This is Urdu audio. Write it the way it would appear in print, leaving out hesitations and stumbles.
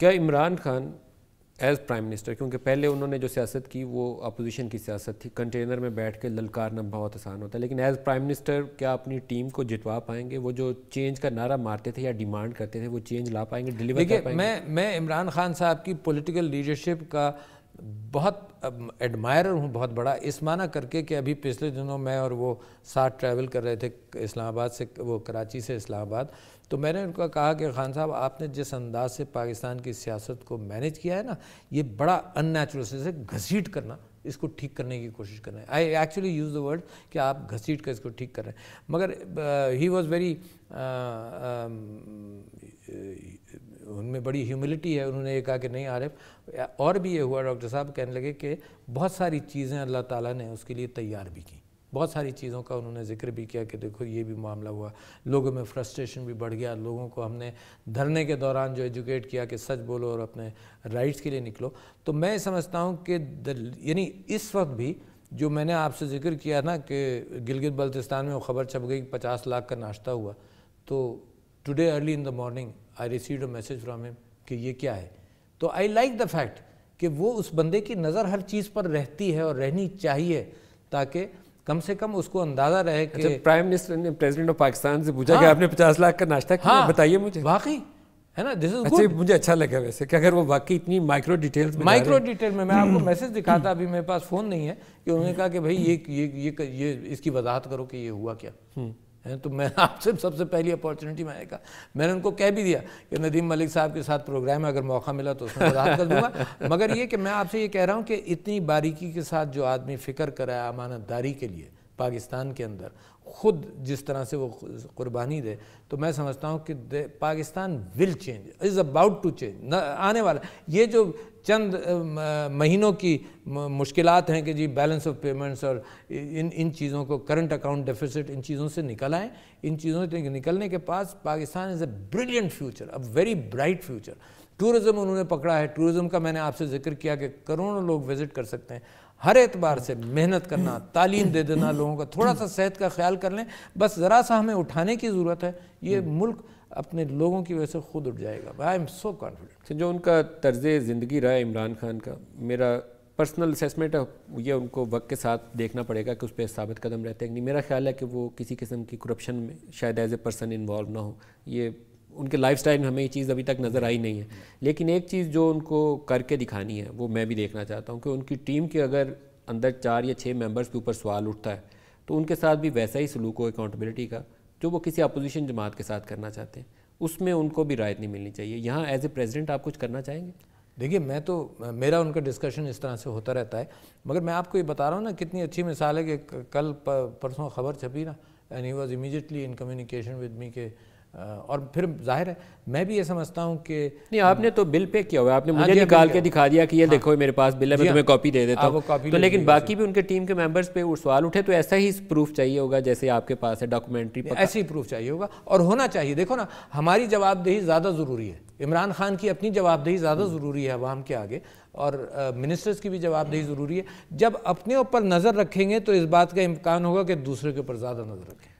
کیا Imran Khan as prime minister, کیونکہ پہلے انہوں نے جو سیاست کی وہ اپوزیشن کی سیاست تھی، کنٹینر میں بیٹھ کے للکارنا بہت آسان ہوتا ہے، لیکن ایز پرائم منسٹر کیا اپنی ٹیم کو جتوا پائیں گے؟ وہ جو چینج کا نعرہ مارتے تھے یا ڈیمانڈ کرتے تھے وہ چینج لا پائیں گے، ڈیلیور کر پائیں گے؟ میں عمران خان صاحب کی پولیٹیکل لیڈرشپ کا بہت ایڈمائرر ہوں، بہت بڑا، اس معنی کر کے کہ ابھی پچھلے دنوں میں اور وہ ساتھ ٹریول کر رہے تھے اسلام آباد سے، وہ کراچی سے اسلام آباد، تو میں نے ان کو کہا کہ خان صاحب آپ نے جس انداز سے پاکستان کی سیاست کو مینیج کیا ہے نا، یہ بڑا ان نیچرل سے گھسیٹ کرنا، اس کو ٹھیک کرنے کی کوشش کر رہے ہیں. I actually use the word کہ آپ گھسیٹ کر اس کو ٹھیک کر رہے ہیں. مگر ہی واز ویری، ان میں بڑی ہیوملٹی ہے. انہوں نے یہ کہا کہ نہیں عارف، اور بھی یہ ہوا ڈاکٹر صاحب کہنے لگے کہ بہت ساری چیزیں اللہ تعالیٰ نے اس کے لیے تیار بھی کی. بہت ساری چیزوں کا انہوں نے ذکر بھی کیا کہ دیکھو یہ بھی معاملہ ہوا، لوگوں میں فرسٹریشن بھی بڑھ گیا، لوگوں کو ہم نے دھرنے کے دوران جو ایجوکیٹ کیا کہ سچ بولو اور اپنے رائٹس کے لیے نکلو. تو میں سمجھتا ہوں کہ یعنی اس وقت بھی جو میں نے آپ سے ذکر کیا نا کہ گلگت بلتستان میں وہ خبر چھپ گئی 50 لاکھ کا ناشتہ ہوا، تو today early in the morning I received a message from ہم کہ یہ کیا ہے. تو آئی لائک دا فیکٹ کہ وہ اس بندے کی نظر ہر چیز پر رہتی ہے اور رہنی چاہیے، تاکہ کم سے کم اس کو اندازہ رہے کہ پرائم منسٹر نے پریزیڈنٹ آف پاکستان سے پوچھا کہ آپ نے 50 لاکھ کا ناشتہ کیا، بتائیے مجھے. واقعی ہے نا، دس از اچھا، مجھے اچھا لگا ویسے کہ اگر وہ واقعی اتنی مائکرو ڈیٹیلز میں میں آپ کو میسج دکھاتا، ابھی میرے پاس فون نہیں ہے، کہ انہوں نے کہا کہ بھائی یہ اس کی وضاحت کرو کہ یہ ہوا کیا. تو میں آپ سے سب سے پہلی اپارچونیٹی میں نے کہا، میں نے ان کو کہہ بھی دیا کہ ندیم ملک صاحب کے ساتھ پروگرام ہے، اگر موقع ملا تو اس میں وضاحت کر دوں گا. مگر یہ کہ میں آپ سے یہ کہہ رہا ہوں کہ اتنی باریکی کے ساتھ جو آدمی فکر کرے امانت داری کے لیے پاکستان کے اندر، خود جس طرح سے وہ قربانی دے، تو میں سمجھتا ہوں کہ Pakistan will change, is about to change. آنے والا یہ جو چند مہینوں کی مشکلات ہیں کہ جی بیلنس آف پیمنٹس اور ان چیزوں کو، کرنٹ اکاؤنٹ ڈیفیسٹ، ان چیزوں سے نکل آئیں. ان چیزوں سے نکلنے کے پاس Pakistan is a brilliant future, a very bright future. Tourism انہوں نے پکڑا ہے، ٹورزم کا میں نے آپ سے ذکر کیا کہ کروڑوں لوگ وزٹ کر سکتے ہیں. ہر اعتبار سے محنت کرنا، تعلیم دے دینا لوگوں کا، تھوڑا سا صحت کا خیال کر لیں، بس ذرا سا ہمیں اٹھانے کی ضرورت ہے. یہ ملک اپنے لوگوں کی وجہ سے خود اٹھ جائے گا. I am so confident. جو ان کا طرز زندگی رہا ہے عمران خان کا، میرا پرسنل اسیسمنٹ ہے، یہ ان کو وقت کے ساتھ دیکھنا پڑے گا کہ اس پہ ثابت قدم رہتے ہیں کہ نہیں. میرا خیال ہے کہ وہ کسی قسم کی کرپشن میں شاید ایز اے پرسن انوالو نہ ہو. یہ ان کے لائف سٹائل میں ہمیں یہ چیز ابھی تک نظر آئی نہیں ہے. لیکن ایک چیز جو ان کو کر کے دکھانی ہے وہ میں بھی دیکھنا چاہتا ہوں کہ ان کی ٹیم کے اگر اندر 4 یا 6 ممبرز کے اوپر سوال اٹھتا ہے تو ان کے ساتھ بھی ویسا ہی سلوک ہو اکاؤنٹیبلٹی کا جو وہ کسی اپوزیشن جماعت کے ساتھ کرنا چاہتے ہیں. اس میں ان کو بھی رعایت نہیں ملنی چاہیے. یہاں ایز اے پریزیڈنٹ آپ کچھ کرنا چاہیں گے؟ دیکھیے میرا ان کا ڈسکشن اس طرح سے ہوتا رہتا ہے، مگر میں آپ کو یہ بتا رہا ہوں نا کتنی اچھی مثال ہے کہ کل پرسوں خبر چھپی نا، and he was immediately in communication with me کہ، اور پھر ظاہر ہے میں بھی یہ سمجھتا ہوں کہ نہیں، آپ نے تو بل پے کیا ہوا ہے، آپ نے مجھے نکال کے دکھا دیا کہ یہ دیکھو میرے پاس بل ہے، میں تمہیں کاپی دے دیتا ہوں. تو لیکن باقی بھی ان کے ٹیم کے ممبرز پہ سوال اٹھے تو ایسا ہی پروف چاہیے ہوگا جیسے آپ کے پاس ہے ڈاکومنٹری، ایسے ہی پروف چاہیے ہوگا اور ہونا چاہیے. دیکھو نا، ہماری جواب دہی زیادہ ضروری ہے، عمران خان کی اپنی جواب دہی زیادہ ضروری ہے عوام کے آگے، اور منسٹرز کی بھی جواب دہی ضروری ہے. جب اپنے اوپر نظر رکھیں گے تو اس بات کا امکان ہوگا کہ دوسرے کے اوپر زیادہ نظر رکھیں.